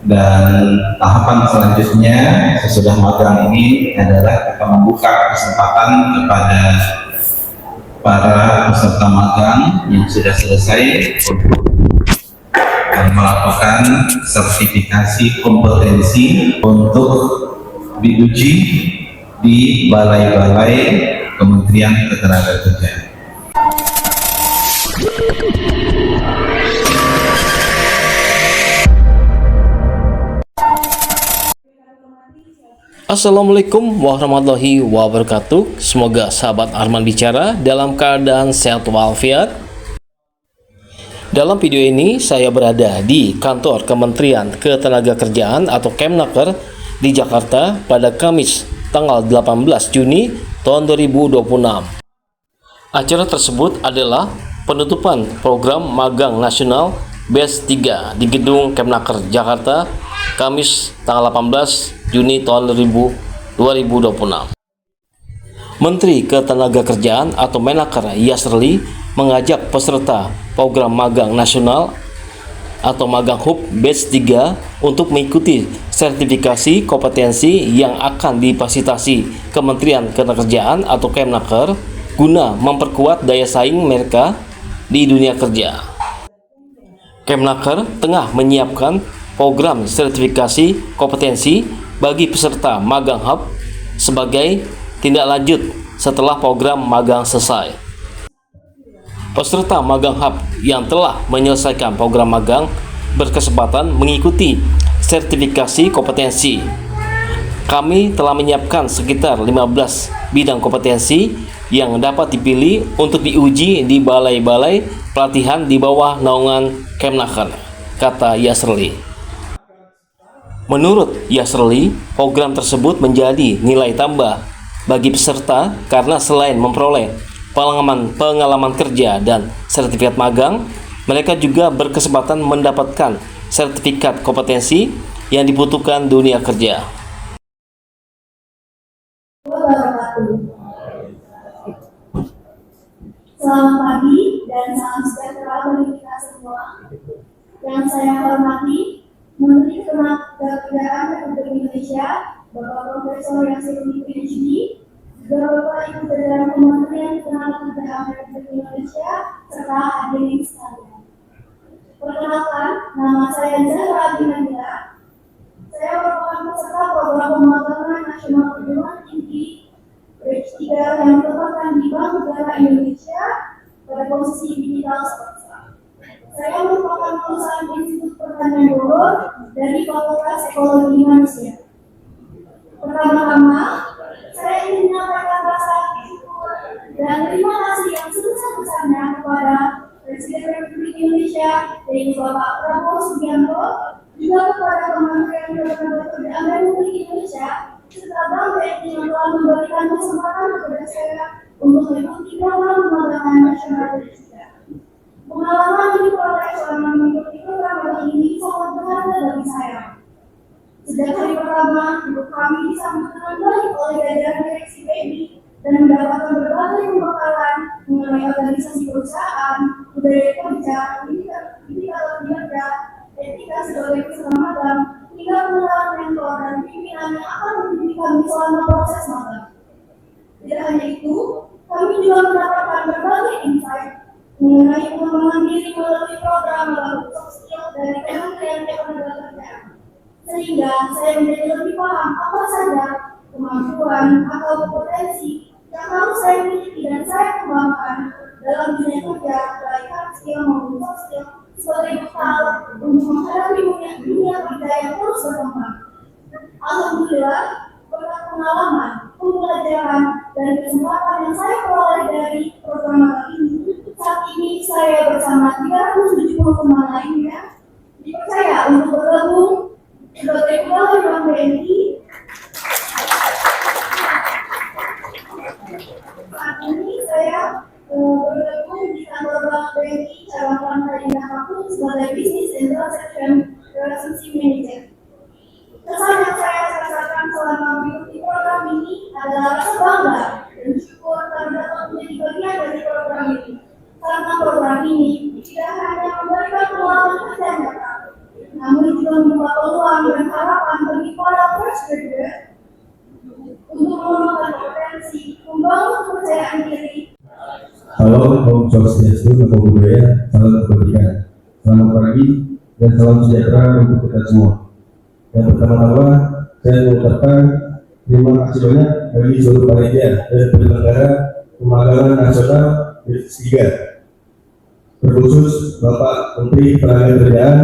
Dan tahapan selanjutnya sesudah magang ini adalah kita membuka kesempatan kepada para peserta magang yang sudah selesai untuk melakukan sertifikasi kompetensi untuk diuji di balai-balai Kementerian Ketenagakerjaan. Assalamualaikum warahmatullahi wabarakatuh. Semoga sahabat Arman Bicara dalam keadaan sehat walafiat. Dalam video ini saya berada di kantor Kementerian Ketenagakerjaan atau Kemnaker di Jakarta pada Kamis tanggal 18 Juni tahun 2026. Acara tersebut adalah penutupan program magang nasional Batch 3 di gedung Kemnaker Jakarta Kamis tanggal 18 Juni tahun 2026. Menteri Ketenagakerjaan atau Menaker Yasrli mengajak peserta program magang nasional atau magang HUB Batch 3 untuk mengikuti sertifikasi kompetensi yang akan difasilitasi Kementerian Ketenagakerjaan atau Kemnaker guna memperkuat daya saing mereka di dunia kerja. Kemnaker tengah menyiapkan program sertifikasi kompetensi bagi peserta magang HUB sebagai tindak lanjut setelah program magang selesai. Peserta magang HUB yang telah menyelesaikan program magang berkesempatan mengikuti sertifikasi kompetensi. Kami telah menyiapkan sekitar 15 bidang kompetensi yang dapat dipilih untuk diuji di balai-balai pelatihan di bawah naungan Kemnaker, kata Yasrli. Menurut Yasrli, program tersebut menjadi nilai tambah bagi peserta karena selain memperoleh pengalaman kerja dan sertifikat magang, mereka juga berkesempatan mendapatkan sertifikat kompetensi yang dibutuhkan dunia kerja. Selamat pagi dan salam sejahtera bagi kita semua. Yang saya hormati Menteri Ketenagakerjaan Republik Indonesia, Bapak Profesor Yasrli PhD, juga Bapak Ibu Jajaran Kementerian Ketenagakerjaan Republik Indonesia, serta hadirin sekalian. Perkenalkan, nama saya Zahra Binandira. Saya merupakan peserta program pemagangan nasional perguruan tinggi Batch 3 yang ditempatkan di Bank Negara Indonesia pada posisi digital swasta. Saya merupakan lulusan Institut Pertanian Bogor dari Fakultas Ekologi Manusia. Pertama-tama, saya ingin menyampaikan rasa syukur dan terima kasih yang sebesar-besarnya kepada Presiden Republik Indonesia, yaitu Bapak Prabowo Subianto, juga kepada Kementerian Ketenagakerjaan Republik Indonesia, serta Bank BNI yang telah memberikan kesempatan kepada saya untuk mengikuti program pemagangan nasional Batch 3. Pengalaman yang diperoleh selama mengikuti program ini sangat berharga bagi saya. Sejak hari pertama, hidup kami disambut dengan baik oleh jajaran direksi BNI dan mendapatkan berbagai pembekalan mengenai organisasi perusahaan, budaya kerja, etika kerja, etika sebagai peserta magang, hingga pengenalan mentor dan pimpinan yang akan membimbing kami selama proses magang. Tidak hanya itu, kami juga mendapatkan berbagai insight mengenai pengembangan diri melalui program soft skill dari Kementerian Ketenagakerjaan, sehingga saya menjadi lebih paham apa saja kemampuan atau potensi yang harus saya miliki dan saya kembangkan dalam dunia kerja, baik hard skill maupun soft skill, sebagai bekal untuk menghadapi dunia kerja yang terus berkembang. Alhamdulillah, berkat pengalaman, pembelajaran, dan kesempatan yang saya peroleh dari program magang ini, saat ini saya bersama 370 teman lainnya dipercaya untuk bergabung sebagai pegawai Bank BNI. Saat ini saya bergabung di kantor Bank BNI cabang Pantai Indah Kapuk sebagai Business and Transaction Relationship Manager. Kesan yang saya rasakan selama mengikuti program ini adalah rasa bangga dan syukur karena dapat menjadi bagian dari program ini. Karena program ini tidak hanya memberikan pengalaman kerja nyata, namun membuka peluang dan harapan bagi para fresh graduate untuk mengembangkan kompetensi, membangun kepercayaan diri. Halo, Om Swastiastu, Namo Buddhaya, salam kebajikan. Selamat pagi dan salam sejahtera untuk kita semua. Yang pertama-tama, saya mengucapkan terima kasih banyak bagi seluruh panitia dan penyelenggara pemagangan nasional D3, terkhusus Bapak Menteri Ketenagakerjaan,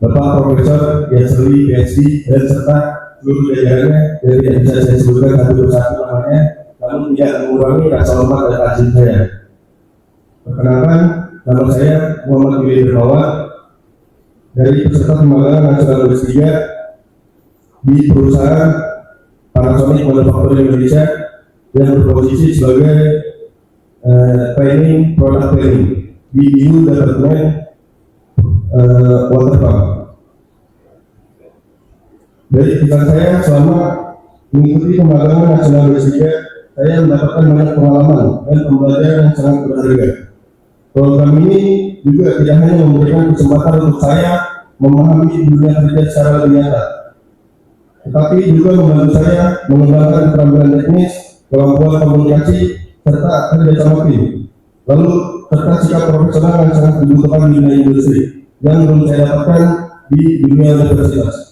Bapak Profesor Yasri PhD, dan serta seluruh jajarannya yang tidak bisa saya sebutkan satu persatu namanya, namun tidak mengurangi rasa hormat dan takzim saya. Perkenalkan, nama saya Muhammad Willy Dermawan dari peserta pemagangan nasional D3 di perusahaan Panasonic Manufacturing Indonesia yang berposisi sebagai training product training di BU Departemen Water Pump. Dari kisah saya selama mengikuti pemagangan nasional D3, saya mendapatkan banyak pengalaman dan pembelajaran yang sangat berharga. Program ini juga tidak hanya memberikan kesempatan untuk saya memahami dunia kerja secara lebih nyata, tetapi juga membantu saya mengembangkan keterampilan teknis, kemampuan komunikasi, serta kerjasama tim. Lalu serta sikap profesional yang sangat dibutuhkan di dunia industri yang belum saya dapatkan di dunia universitas.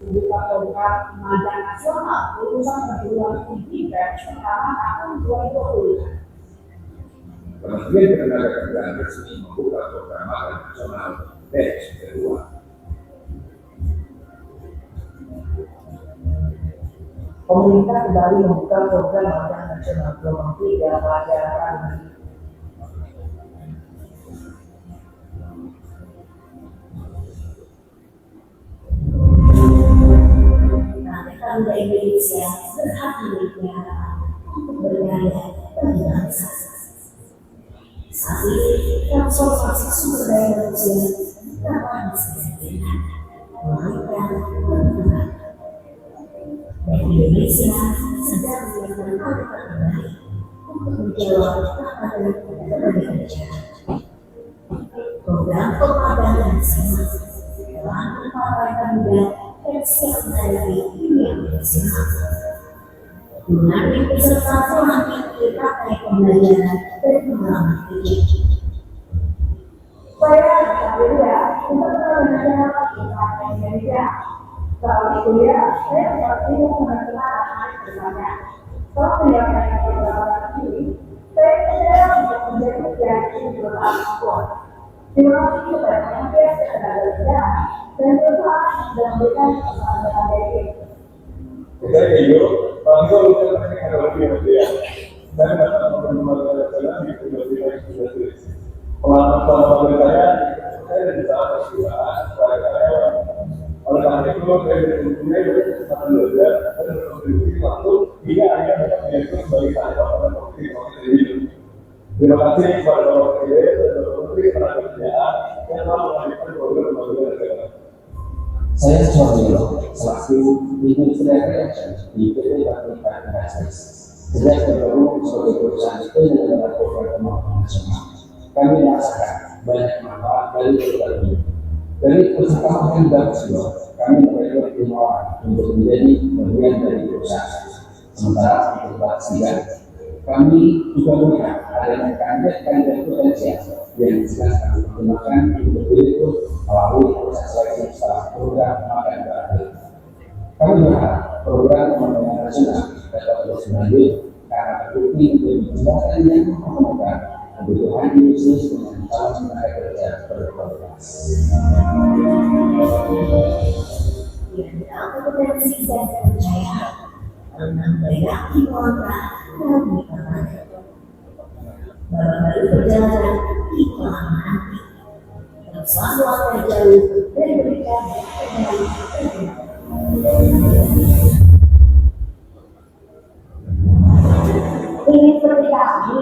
Program magang nasional lulusan perguruan tinggi pertama tahun 2020. Kementerian Ketenagakerjaan resmi membuka program magang nasional batch kedua. Pemerintah kembali membuka program magang nasional gelombang 3 pelajaran. Bangsa Indonesia berhak memiliki harapan untuk berkarya bagi bangsa. Saat ini, transformasi sumber daya manusia dapat diselesaikan melalui peran perkembangan. Dan Indonesia sedang menyiapkan langkah terbaik untuk menjawab tantangan berbagai kerja. Program pemagangan nasional telah merupakan kandidat dan siap menghadapi dunia profesional. Menarik peserta telah mengikuti praktek pembelajaran dan pengalaman kerja. Saya Satria untuk mengajar di praktek kerja. Setelah kuliah, saya pasti mengenal anak berbanyak. Setelah menyiapkan beberapa ini, saya percaya untuk menjadi kerja di beberapa sekolah. Terima kasih kepada Kementerian Ketenagakerjaan dan perusahaan yang memberikan kesempatan ini. Saya Ejo, langsung kita akan lebih ya. Dan dapat memperbaiki jalan di industri. Pengalaman saya di salah satu perusahaan, oleh karena itu saya mempunyai kesempatan belajar dan berkontribusi langsung hingga akhirnya dapat menjadi sebagai saya pada waktu ini. Terima kasih kepada Bapak Presiden dan Bapak Menteri Ketenagakerjaan yang telah menghadirkan program pembangunan negara. Saya Suharyono, selaku Administrator di PT Patrika Investments. Sejak bergabung sebagai perusahaan penyelenggara program pembangunan nasional, kami merasakan banyak manfaat dari program ini. Dari persamaan dan sebelum, kami merekrut 5 orang untuk menjadi bagian dari perusahaan. Sementara untuk Sidang, kami juga melihat adanya kandidat potensial yang sedang kami gunakan untuk direkrut melalui proses seleksi setelah program magang berakhir. Kami berharap program pembangunan nasional dapat terus berlanjut karena terbukti menjadi jembatan yang menemukan kebutuhan industri dengan calon tenaga kerja berkualitas. Dengan kompetensi dan kepercayaan, menambah kontrak dan mengembangkan. Baru perjalanan di kolam nanti, yang selalu akan jauh dan berikan Ini seperti kami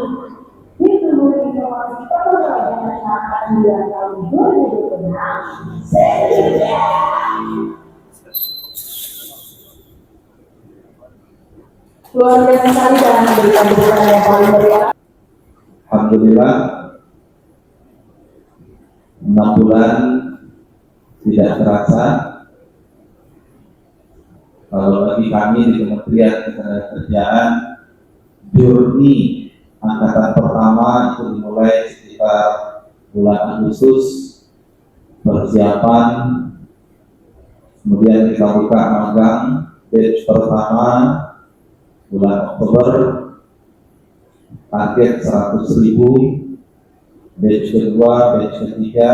di Perguruan Informasi Perguruan Nasional 9 tahun 2026. Saya luar biasa sekali dalam memberikan dukungan yang paling meriah. Alhamdulillah 6 bulan tidak terasa kalau bagi kami di Kementerian Ketenagakerjaan, journey angkatan pertama itu dimulai sekitar bulan Agustus, persiapan, kemudian kita buka magang batch pertama bulan Oktober, target 100.000, batch kedua, batch ketiga,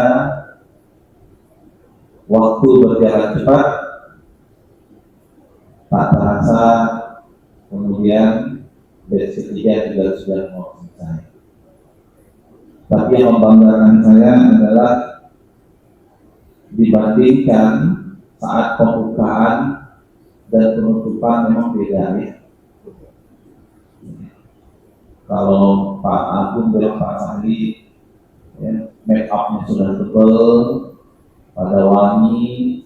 waktu berjalan cepat, tak terasa, kemudian batch ketiga juga sudah mau selesai. Tapi yang membanggakan saya adalah dibandingkan saat pembukaan dan penutupan memang beda ya. Kalau Pak Agung dan Pak Sandi, ya, make up-nya sudah tebal, pada wangi,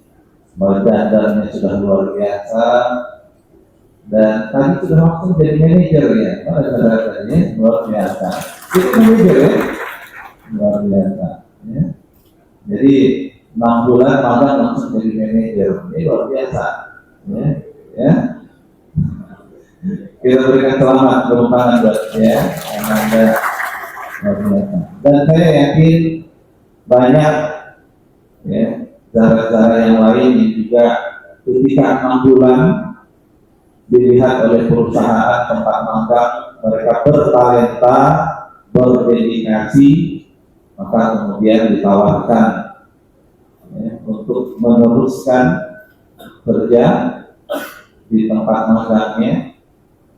badannya sudah luar biasa, dan tadi sudah langsung jadi manajer ya, pada saudara-saudaranya luar biasa. Itu manajer ya, luar biasa. Ya. Jadi 6 bulan magang langsung jadi manajer, ini luar biasa. Ya, ya. Kita berikan selamat berumpangan buat ya, Anda luar biasa. Dan saya yakin banyak ya cara-cara yang lain yang juga ketika 6 bulan dilihat oleh perusahaan tempat magang, mereka bertalenta, berdedikasi, maka kemudian ditawarkan ya, untuk meneruskan kerja di tempat magangnya.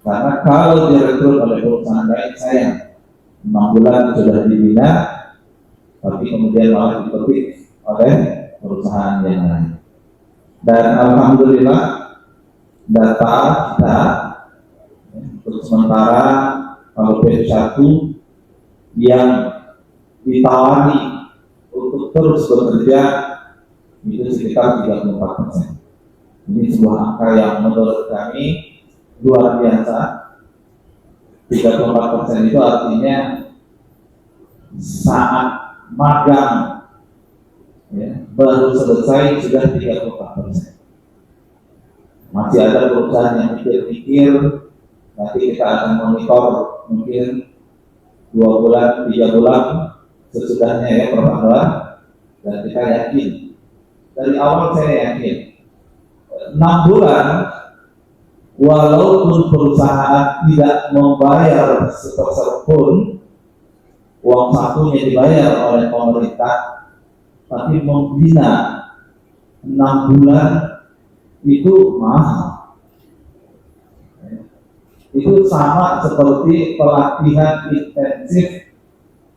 Karena kalau direkrut oleh perusahaan lain, sayang 6 bulan sudah dibina, tapi kemudian malah dipetik oleh perusahaan yang lain. Dan alhamdulillah data kita untuk sementara kalau batch 1 yang ditawari untuk terus bekerja itu sekitar 34%. Ini sebuah angka yang menurut kami luar biasa. 34% itu artinya saat magang ya, baru selesai sudah 34%. Masih ada perusahaan yang pikir-pikir, nanti kita akan monitor mungkin 2 bulan, 3 bulan sesudahnya ya perpanduan, dan kita yakin dari awal saya yakin 6 bulan walaupun perusahaan tidak membayar sepeser pun, uang sakunya dibayar oleh pemerintah, tapi membina 6 bulan itu mahal. Itu sama seperti pelatihan intensif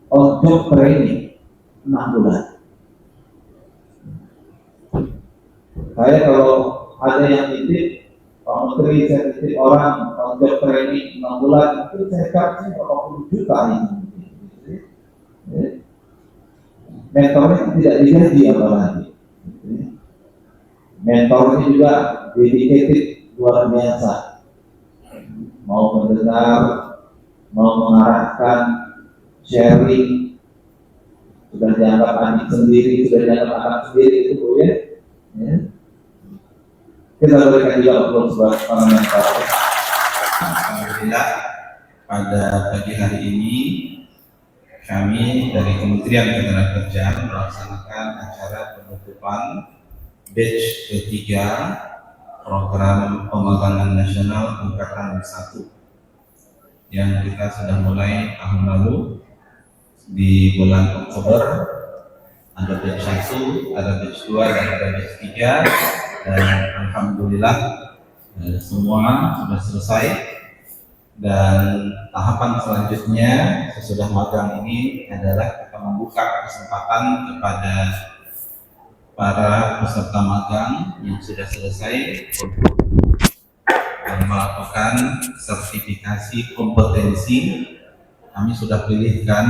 on job training 6 bulan. Saya kalau ada yang titip, Pak Menteri saya titip orang on job training 6 bulan, itu saya kasih 80 juta ini. Mentornya tidak digaji apalagi. Mentornya juga dedicated luar biasa, mau mendengar, mau mengarahkan, sharing, sudah dianggap adik sendiri, sudah dianggap anak sendiri itu ya. Kita berikan juga untuk sebuah mentor. Alhamdulillah pada pagi hari ini kami dari Kementerian Ketenagakerjaan melaksanakan acara penutupan batch ketiga program pemagangan nasional angkatan 1 yang kita sudah mulai tahun lalu di bulan Oktober. Ada batch 1, ada batch 2, dan ada batch 3, dan alhamdulillah semua sudah selesai. Dan tahapan selanjutnya sesudah magang ini adalah kita membuka kesempatan kepada para peserta magang yang sudah selesai untuk melakukan sertifikasi kompetensi. Kami sudah pilihkan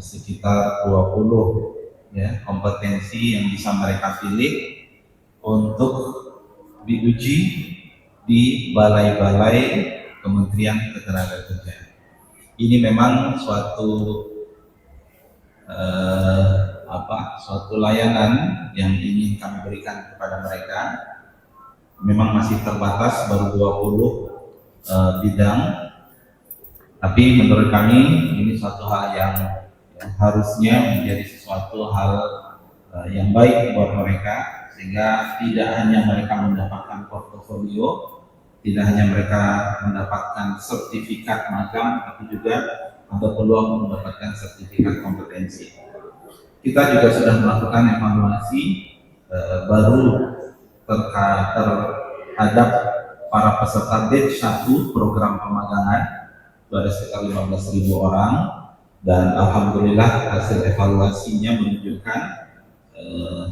sekitar 20 ya, kompetensi yang bisa mereka pilih untuk diuji di balai-balai Kementerian Ketenagakerjaan. Ini memang suatu suatu layanan yang ingin kami berikan kepada mereka. Memang masih terbatas, baru 20 bidang, tapi menurut kami ini suatu hal yang harusnya menjadi sesuatu hal yang baik buat mereka, sehingga tidak hanya mereka mendapatkan portofolio, tidak hanya mereka mendapatkan sertifikat magang, tapi juga ada peluang mendapatkan sertifikat kompetensi. Kita juga sudah melakukan evaluasi baru terhadap para peserta batch 1 program pemagangan, itu ada sekitar 15.000 orang, dan alhamdulillah hasil evaluasinya menunjukkan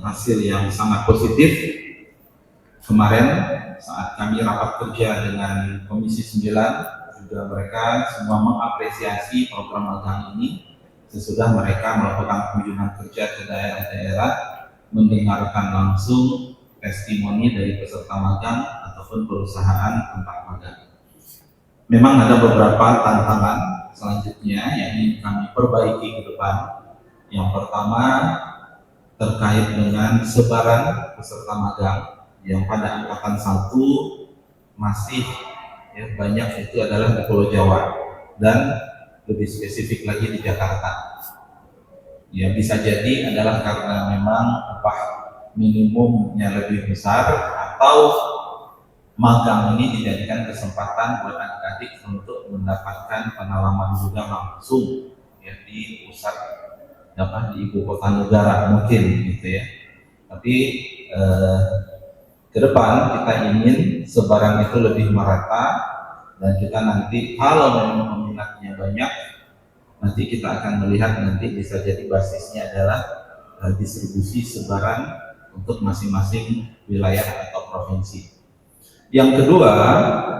hasil yang sangat positif. Kemarin saat kami rapat kerja dengan Komisi 9, juga mereka semua mengapresiasi program magang ini sesudah mereka melakukan kunjungan kerja ke daerah-daerah, mendengarkan langsung testimoni dari peserta magang ataupun perusahaan tempat magang. Memang ada beberapa tantangan selanjutnya yang ingin kami perbaiki ke depan. Yang pertama terkait dengan sebaran peserta magang, yang pada angkatan 1 masih banyak itu adalah di Pulau Jawa dan lebih spesifik lagi di Jakarta. Ya, bisa jadi adalah karena memang minimumnya lebih besar, atau magang ini dijadikan kesempatan buat adik-adik untuk mendapatkan pengalaman juga langsung di pusat di ibu kota negara mungkin gitu ya. Tapi ke depan kita ingin sebaran itu lebih merata, dan kita nanti kalau memang peminatnya banyak, nanti kita akan melihat nanti bisa jadi basisnya adalah distribusi sebaran untuk masing-masing wilayah atau provinsi. Yang kedua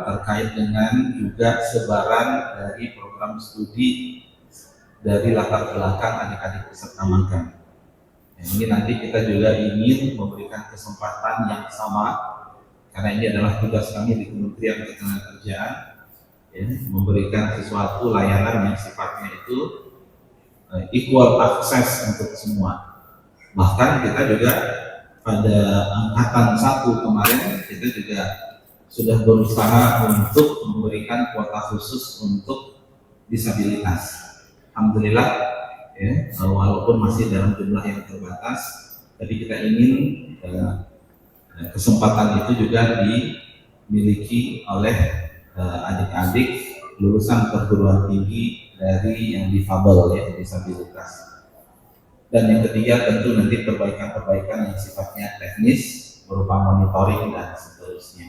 terkait dengan juga sebaran dari program studi dari latar belakang adik-adik peserta magang. Ini nanti kita juga ingin memberikan kesempatan yang sama, karena ini adalah tugas kami di Kementerian Ketenagakerjaan, memberikan sesuatu layanan yang sifatnya itu equal access untuk semua. Bahkan kita juga pada angkatan 1 kemarin kita juga sudah berusaha untuk memberikan kuota khusus untuk disabilitas. Alhamdulillah walaupun masih dalam jumlah yang terbatas, tapi kita ingin kesempatan itu juga dimiliki oleh adik-adik lulusan perguruan tinggi dari yang difabel disabilitas. Dan yang ketiga tentu nanti perbaikan-perbaikan yang sifatnya teknis berupa monitoring dan seterusnya.